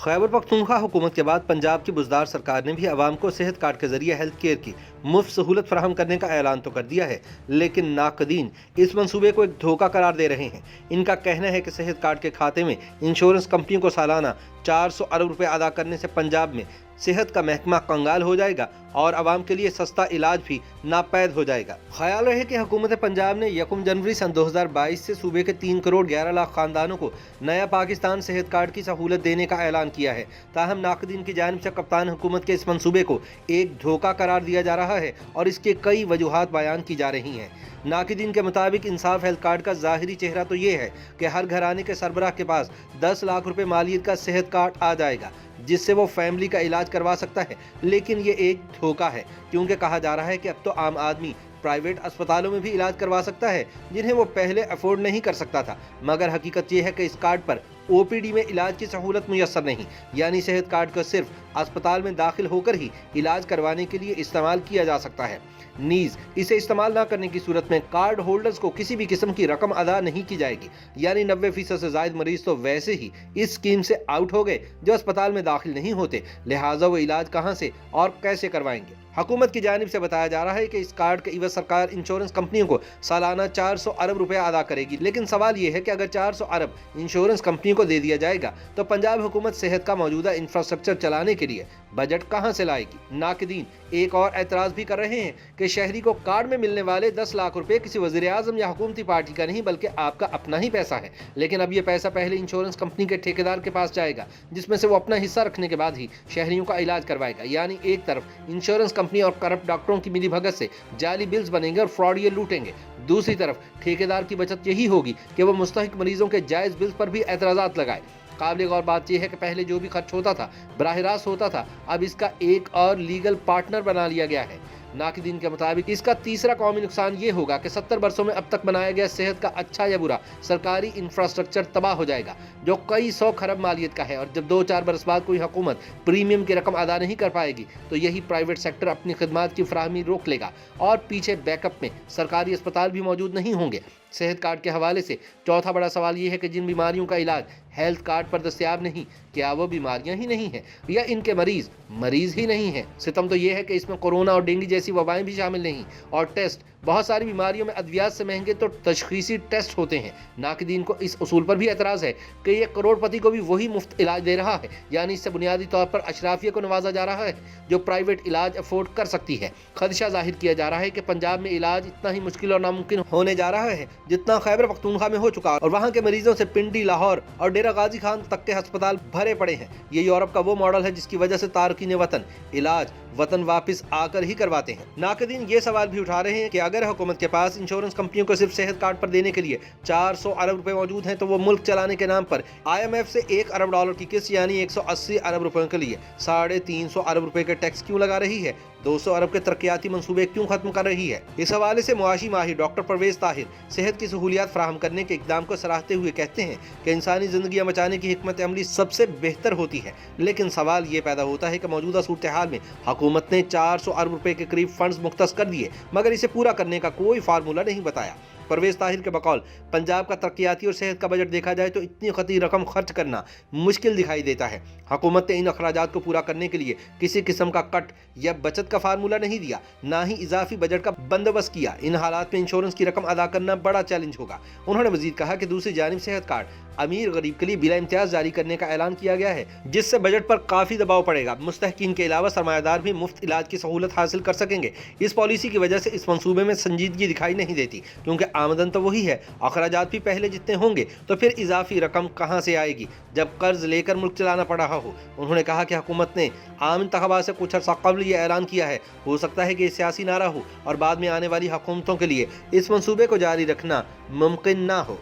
खैबर पख्तूनख्वा हुकूमत के बाद पंजाब की बुज़दार सरकार ने भी आवाम को सेहत कार्ड के जरिए हेल्थ केयर की मुफ्त सहूलत फराहम करने का ऐलान तो कर दिया है, लेकिन नाकदीन इस मंसूबे को एक धोखा करार दे रहे हैं। इनका कहना है कि सेहत कार्ड के खाते में इंश्योरेंस कंपनियों को सालाना 400 अरब रुपए अदा करने से पंजाब में सेहत का महकमा कंगाल हो जाएगा और आवाम के लिए सस्ता इलाज भी नापैद हो जाएगा। ख्याल रहे कि हुकूमत पंजाब ने 1 जनवरी सन 2022 से सूबे के 3 करोड़ 11 लाख खानदानों को नया पाकिस्तान सेहत कार्ड की सहूलत देने का ऐलान किया है। ताहम नाकदीन की जानिब से कप्तान हुकूमत के इस मंसूबे को एक धोखा करार दिया जा रहा है और इसके कई वजूहात बयान की जा रही हैं। नाकदीन के मुताबिक इंसाफ हेल्थ कार्ड का ज़ाहिरी चेहरा तो ये है कि हर घराने के सरबराह के पास 10 लाख रुपए मालियत का सेहत कार्ड आ जाएगा, जिससे वो फैमिली का इलाज करवा सकता है। लेकिन ये एक धोखा है, क्योंकि कहा जा रहा है कि अब तो आम आदमी प्राइवेट अस्पतालों में भी इलाज करवा सकता है, जिन्हें वो पहले अफोर्ड नहीं कर सकता था। मगर हकीकत ये है कि इस कार्ड पर ओपीडी में इलाज की सहूलत मुयस्सर नहीं, यानी सेहत कार्ड को सिर्फ अस्पताल में दाखिल होकर ही इलाज करवाने के लिए इस्तेमाल किया जा सकता है। नीज इसे इस्तेमाल न करने की सूरत में कार्ड होल्डर्स को किसी भी किस्म की रकम अदा नहीं की जाएगी, यानी 90% से ज्यादा मरीज तो वैसे ही इस स्कीम से आउट हो गए जो अस्पताल में दाखिल नहीं होते, लिहाजा वो इलाज कहां से और कैसे करवाएंगे। हुकूमत की जानिब से बताया जा रहा है कि इस कार्ड के इवज सरकार इंश्योरेंस कंपनियों को सालाना 400 अरब रुपए अदा करेगी। लेकिन सवाल यह है कि अगर 400 अरब इंश्योरेंस कंपनियों को दे दिया जाएगा तो पंजाब हुकूमत सेहत का मौजूदा इंफ्रास्ट्रक्चर चलाने के लिए बजट कहां से लाएगी। नाकदीन एक और एतराज भी कर रहे हैं कि शहरी को कार्ड में मिलने वाले 10 लाख रुपए किसी वज़ीर आज़म या हुकूमती पार्टी का नहीं, बल्कि आपका अपना ही पैसा है। लेकिन अब ये पैसा पहले इंश्योरेंस कंपनी के ठेकेदार के पास जाएगा, जिसमें से वो अपना हिस्सा रखने के बाद ही शहरियों का इलाज करवाएगा। यानी एक तरफ इंश्योरेंस कंपनी और करप्ट डॉक्टरों की मिलीभगत से जाली बिल्स बनेंगे और फ्रॉडिये लूटेंगे, दूसरी तरफ ठेकेदार की बचत यही होगी कि वो मुस्तहिक मरीजों के जायज़ बिल्स पर भी एतराज़ात लगाए। काबिल गौर बात यह है कि पहले जो भी खर्च होता था बराह रास्त होता था, अब इसका एक और लीगल पार्टनर बना लिया गया है। नाकदीन के मुताबिक इसका तीसरा कौमी नुकसान ये होगा कि 70 वर्षों में अब तक बनाया गया सेहत का अच्छा या बुरा सरकारी इंफ्रास्ट्रक्चर तबाह हो जाएगा, जो कई 100 खरब मालियत का है। और जब 2-4 बरस बाद कोई हुकूमत प्रीमियम की रकम अदा नहीं कर पाएगी तो यही प्राइवेट सेक्टर अपनी खिदमात की फराहमी रोक लेगा और पीछे बैकअप में सरकारी अस्पताल भी मौजूद नहीं होंगे। सेहत कार्ड के हवाले से चौथा बड़ा सवाल ये है कि जिन बीमारियों का इलाज हेल्थ कार्ड पर दस्तयाब नहीं, क्या वो बीमारियां ही नहीं हैं या इनके मरीज ही नहीं हैं। सितम तो ये है कि इसमें कोरोना और डेंगू जैसी वबाएं भी शामिल नहीं, और टेस्ट बहुत सारी बीमारियों में अद्वियात से महंगे तो तशखीसी टेस्ट होते हैं। नाकदीन को इस उसूल पर भी एतराज़ है कि ये करोड़पति को भी वही मुफ्त इलाज दे रहा है, यानी इससे बुनियादी तौर पर अशराफिया को नवाजा जा रहा है जो प्राइवेट इलाज अफोर्ड कर सकती है। खदशा जाहिर किया जा रहा है कि पंजाब में इलाज इतना ही मुश्किल और नामुमकिन होने जा रहा है जितना खैबर पख्तूनख्वा में हो चुका, और वहाँ के मरीजों से पिंडी, लाहौर और डेरा गाजी खान तक के अस्पताल भरे पड़े हैं। ये यूरोप का वो मॉडल है जिसकी वजह से तारकीन वतन इलाज वतन वापस आकर ही करवाते हैं। नाकदीन ये सवाल भी उठा रहे हैं कि अगर हुकूमत के पास इंश्योरेंस कंपनियों को सिर्फ सेहत कार्ड पर देने के लिए 400 अरब रुपए मौजूद हैं, तो वो मुल्क चलाने के नाम पर IMF से 1 अरब डॉलर की किस्त यानी 180 अरब रुपयों के लिए 350 अरब रुपए के टैक्स क्यों लगा रही है, 200 अरब के तरक्याती मंसूबे क्यों खत्म कर रही है। इस हवाले से मुआशी माहिर डॉक्टर परवेज ताहिर सेहत की सहूलियात फराहम करने के इकदाम को सराहते हुए कहते हैं कि इंसानी जिंदगियां बचाने की हिकमत अमली सबसे बेहतर होती है, लेकिन सवाल ये पैदा होता है कि मौजूदा सूरत हाल में हुकूमत ने 400 अरब रुपए के करीब फंड्स मुख्तस कर दिए, मगर इसे पूरा करने का कोई फार्मूला नहीं बताया। परवेज ताहिर के बकौल पंजाब का तरक्याती और सेहत का बजट देखा जाए तो इतनी खती रकम खर्च करना मुश्किल दिखाई देता है। हुकूमत ने इन अखराजात को पूरा करने के लिए किसी किस्म का कट या बचत का फार्मूला नहीं दिया, ना ही इजाफी बजट का बंदोबस्त किया। इन हालात में इंश्योरेंस की रकम अदा करना बड़ा चैलेंज होगा। उन्होंने मजीद कहा कि दूसरी जानिब सेहत कार्ड अमीर गरीब के लिए बिला इम्तियाज जारी करने का ऐलान किया गया है, जिससे बजट पर काफी दबाव पड़ेगा। मुस्तहकीन के अलावा सरमायादार भी मुफ्त इलाज की सहूलत हासिल कर सकेंगे। इस पॉलिसी की वजह से इस मंसूबे में संजीदगी दिखाई नहीं देती, क्योंकि आमदन तो वही है, अखराजात भी पहले जितने होंगे, तो फिर इजाफी रकम कहाँ से आएगी जब कर्ज लेकर मुल्क चलाना पड़ रहा हो। उन्होंने कहा कि हुकूमत ने आम इंतखाबात से कुछ अर्सा कबल ये ऐलान किया है, हो सकता है कि ये सियासी नारा हो और बाद में आने वाली हुकूमतों के लिए इस मंसूबे को जारी रखना मुमकिन ना हो।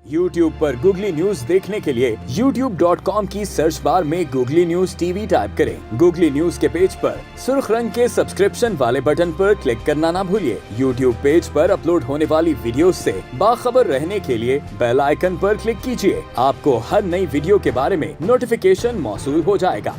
YouTube पर गूगली न्यूज देखने के लिए youtube.com की सर्च बार में गूगली न्यूज TV टाइप करें। गूगली न्यूज के पेज पर सुर्ख रंग के सब्सक्रिप्शन वाले बटन पर क्लिक करना ना भूलिए। YouTube पेज पर अपलोड होने वाली वीडियोस से बाखबर रहने के लिए बेल आइकन पर क्लिक कीजिए। आपको हर नई वीडियो के बारे में नोटिफिकेशन मौसूल हो जाएगा।